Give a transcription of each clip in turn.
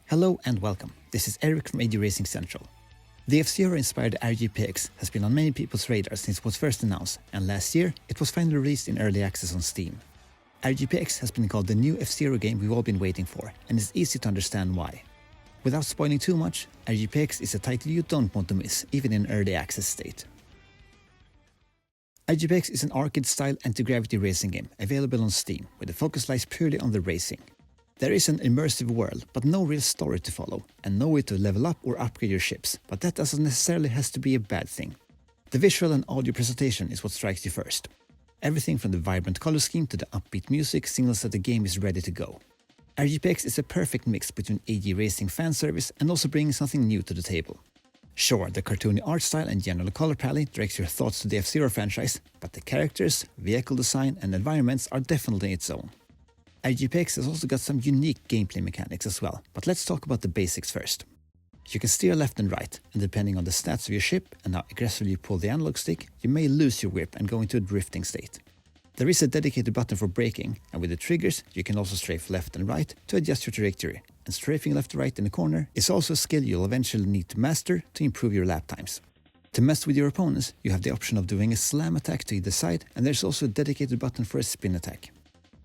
Hello and welcome. This is Eric from AD Racing Central. The F-Zero-inspired RGPX has been on many people's radar since it was first announced, and last year it was finally released in early access on Steam. RGPX has been called the new F-Zero game we've all been waiting for, and it's easy to understand why. Without spoiling too much, RGPX is a title you don't want to miss, even in early access state. RGPX is an arcade-style anti-gravity racing game available on Steam, where the focus lies purely on the racing. There is an immersive world, but no real story to follow, and no way to level up or upgrade your ships, but that doesn't necessarily have to be a bad thing. The visual and audio presentation is what strikes you first. Everything from the vibrant color scheme to the upbeat music signals that the game is ready to go. RGPX is a perfect mix between AD Racing fan service and also bringing something new to the table. Sure, the cartoony art style and general color palette directs your thoughts to the F-Zero franchise, but the characters, vehicle design and environments are definitely its own. RGPX has also got some unique gameplay mechanics as well, but let's talk about the basics first. You can steer left and right, and depending on the stats of your ship and how aggressively you pull the analog stick, you may lose your whip and go into a drifting state. There is a dedicated button for braking, and with the triggers you can also strafe left and right to adjust your trajectory, and strafing left to right in the corner is also a skill you'll eventually need to master to improve your lap times. To mess with your opponents, you have the option of doing a slam attack to either side, and there's also a dedicated button for a spin attack.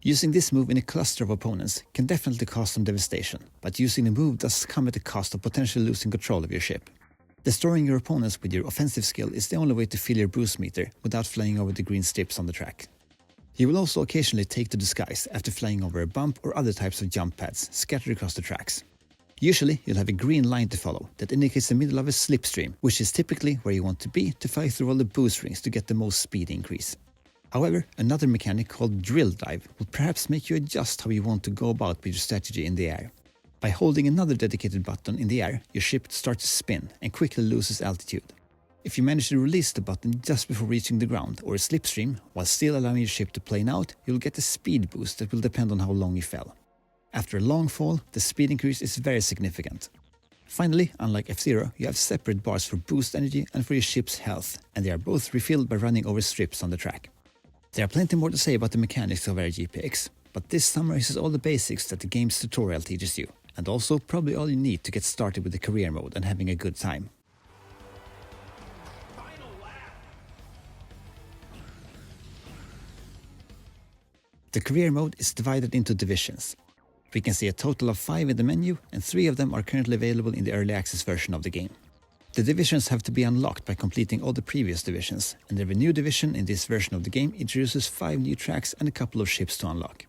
Using this move in a cluster of opponents can definitely cause some devastation, but using the move does come at the cost of potentially losing control of your ship. Destroying your opponents with your offensive skill is the only way to fill your boost meter without flying over the green strips on the track. You will also occasionally take to the skies after flying over a bump or other types of jump pads scattered across the tracks. Usually you'll have a green line to follow that indicates the middle of a slipstream, which is typically where you want to be to fly through all the boost rings to get the most speed increase. However, another mechanic called drill dive will perhaps make you adjust how you want to go about with your strategy in the air. By holding another dedicated button in the air, your ship starts to spin and quickly loses altitude. If you manage to release the button just before reaching the ground or a slipstream, while still allowing your ship to plane out, you'll get a speed boost that will depend on how long you fell. After a long fall, the speed increase is very significant. Finally, unlike F-Zero, you have separate bars for boost energy and for your ship's health, and they are both refilled by running over strips on the track. There are plenty more to say about the mechanics of RGPX, but this summarizes all the basics that the game's tutorial teaches you, and also probably all you need to get started with the career mode and having a good time. The career mode is divided into divisions. We can see a total of 5 in the menu, and 3 of them are currently available in the early access version of the game. The divisions have to be unlocked by completing all the previous divisions, and every new division in this version of the game introduces 5 new tracks and a couple of ships to unlock.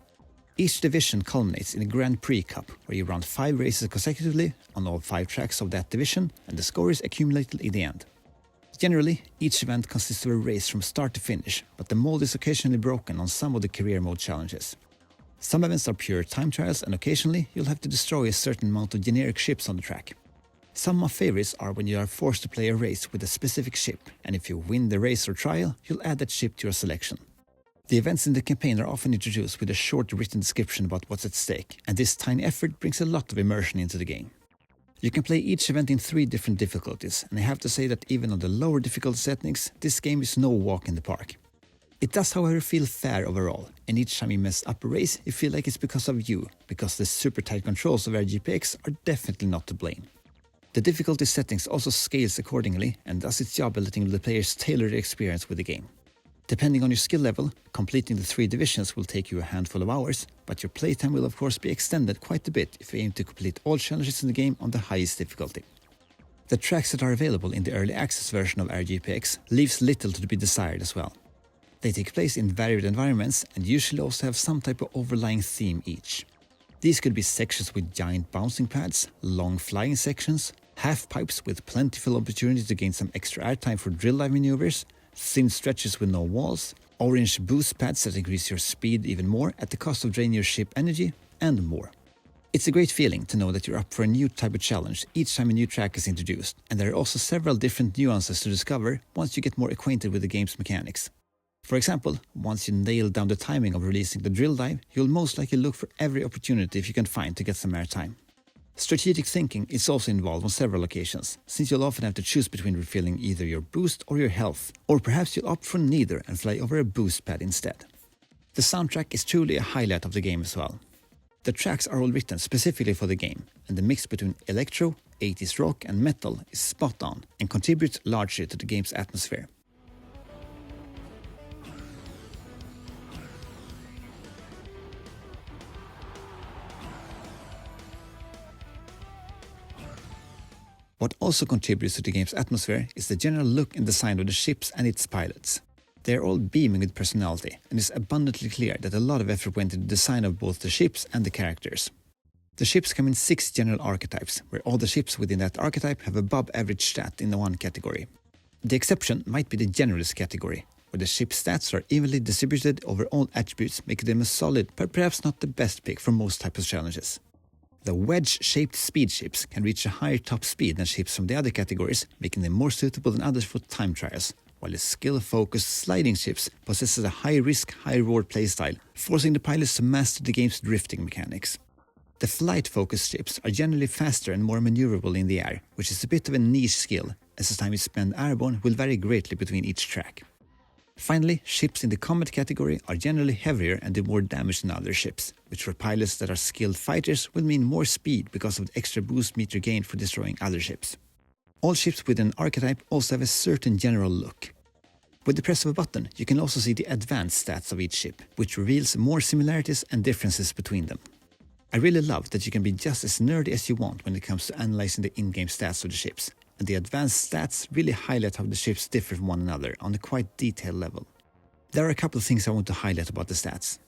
Each division culminates in a Grand Prix Cup, where you run 5 races consecutively on all 5 tracks of that division, and the score is accumulated in the end. Generally, each event consists of a race from start to finish, but the mold is occasionally broken on some of the career mode challenges. Some events are pure time trials, and occasionally you'll have to destroy a certain amount of generic ships on the track. Some of my favorites are when you are forced to play a race with a specific ship, and if you win the race or trial, you'll add that ship to your selection. The events in the campaign are often introduced with a short written description about what's at stake, and this tiny effort brings a lot of immersion into the game. You can play each event in 3 different difficulties, and I have to say that even on the lower difficulty settings, this game is no walk in the park. It does, however, feel fair overall, and each time you mess up a race, you feel like it's because of you, because the super tight controls of RGPX are definitely not to blame. The difficulty settings also scales accordingly and does its job at letting the players tailor their experience with the game. Depending on your skill level, completing the 3 divisions will take you a handful of hours, but your playtime will of course be extended quite a bit if you aim to complete all challenges in the game on the highest difficulty. The tracks that are available in the early access version of RGPX leaves little to be desired as well. They take place in varied environments and usually also have some type of overlying theme each. These could be sections with giant bouncing pads, long flying sections, half pipes with plentiful opportunity to gain some extra airtime for drill dive maneuvers, thin stretches with no walls, orange boost pads that increase your speed even more at the cost of draining your ship energy, and more. It's a great feeling to know that you're up for a new type of challenge each time a new track is introduced, and there are also several different nuances to discover once you get more acquainted with the game's mechanics. For example, once you nail down the timing of releasing the drill dive, you'll most likely look for every opportunity if you can find to get some airtime. Strategic thinking is also involved on several occasions, since you'll often have to choose between refilling either your boost or your health, or perhaps you'll opt for neither and fly over a boost pad instead. The soundtrack is truly a highlight of the game as well. The tracks are all written specifically for the game, and the mix between electro, 80s rock and metal is spot on and contributes largely to the game's atmosphere. What also contributes to the game's atmosphere is the general look and design of the ships and its pilots. They are all beaming with personality, and it's abundantly clear that a lot of effort went into the design of both the ships and the characters. The ships come in 6 general archetypes, where all the ships within that archetype have above average stat in the one category. The exception might be the generalist category, where the ship stats are evenly distributed over all attributes, making them a solid but perhaps not the best pick for most types of challenges. The wedge-shaped speed ships can reach a higher top speed than ships from the other categories, making them more suitable than others for time trials, while the skill-focused sliding ships possesses a high-risk, high-reward playstyle, forcing the pilots to master the game's drifting mechanics. The flight-focused ships are generally faster and more maneuverable in the air, which is a bit of a niche skill, as the time you spend airborne will vary greatly between each track. Finally, ships in the combat category are generally heavier and do more damage than other ships, which for pilots that are skilled fighters will mean more speed because of the extra boost meter gained for destroying other ships. All ships with an archetype also have a certain general look. With the press of a button, you can also see the advanced stats of each ship, which reveals more similarities and differences between them. I really love that you can be just as nerdy as you want when it comes to analyzing the in-game stats of the ships, and the advanced stats really highlight how the ships differ from one another on a quite detailed level. There are a couple of things I want to highlight about the stats.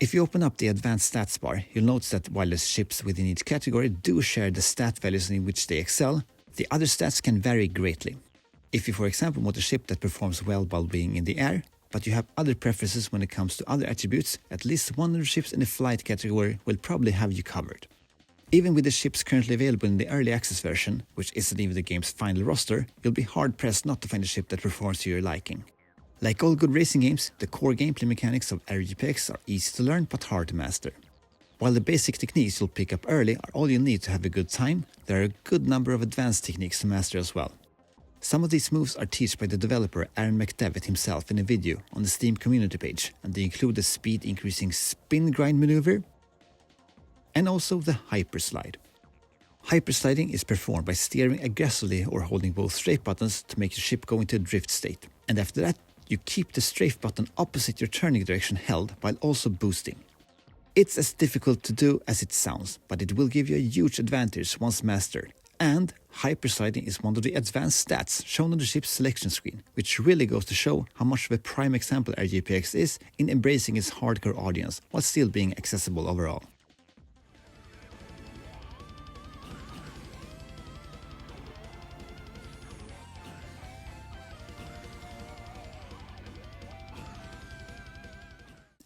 If you open up the advanced stats bar, you'll notice that while the ships within each category do share the stat values in which they excel, the other stats can vary greatly. If you, for example, want a ship that performs well while being in the air, but you have other preferences when it comes to other attributes, at least one of the ships in the flight category will probably have you covered. Even with the ships currently available in the early access version, which isn't even the game's final roster, you'll be hard-pressed not to find a ship that performs to your liking. Like all good racing games, the core gameplay mechanics of Aero GPX are easy to learn but hard to master. While the basic techniques you'll pick up early are all you need to have a good time, there are a good number of advanced techniques to master as well. Some of these moves are taught by the developer Aaron McDevitt himself in a video on the Steam community page, and they include the speed-increasing spin grind maneuver, and also the hyperslide. Hypersliding is performed by steering aggressively or holding both strafe buttons to make your ship go into a drift state, and after that you keep the strafe button opposite your turning direction held while also boosting. It's as difficult to do as it sounds, but it will give you a huge advantage once mastered, and hypersliding is one of the advanced stats shown on the ship's selection screen, which really goes to show how much of a prime example RGPX is in embracing its hardcore audience while still being accessible overall.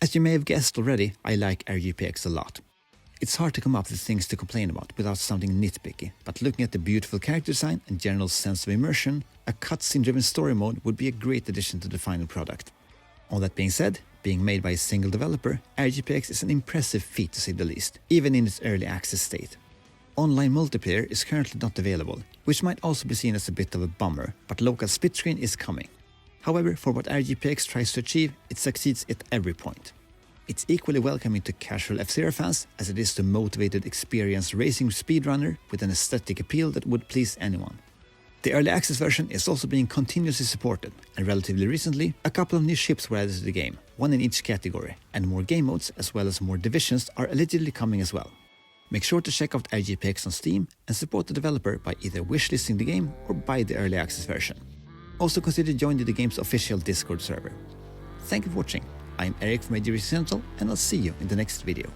As you may have guessed already, I like RGPX a lot. It's hard to come up with things to complain about without sounding nitpicky, but looking at the beautiful character design and general sense of immersion, a cutscene-driven story mode would be a great addition to the final product. All that being said, being made by a single developer, RGPX is an impressive feat to say the least, even in its early access state. Online multiplayer is currently not available, which might also be seen as a bit of a bummer, but local split screen is coming. However, for what RGPX tries to achieve, it succeeds at every point. It's equally welcoming to casual F-Zero fans as it is to motivated, experienced racing speedrunner with an aesthetic appeal that would please anyone. The early access version is also being continuously supported, and relatively recently, a couple of new ships were added to the game, one in each category, and more game modes as well as more divisions are allegedly coming as well. Make sure to check out RGPX on Steam and support the developer by either wishlisting the game or buy the early access version. Also consider joining the game's official Discord server. Thank you for watching. I'm Eric from AG Central, and I'll see you in the next video.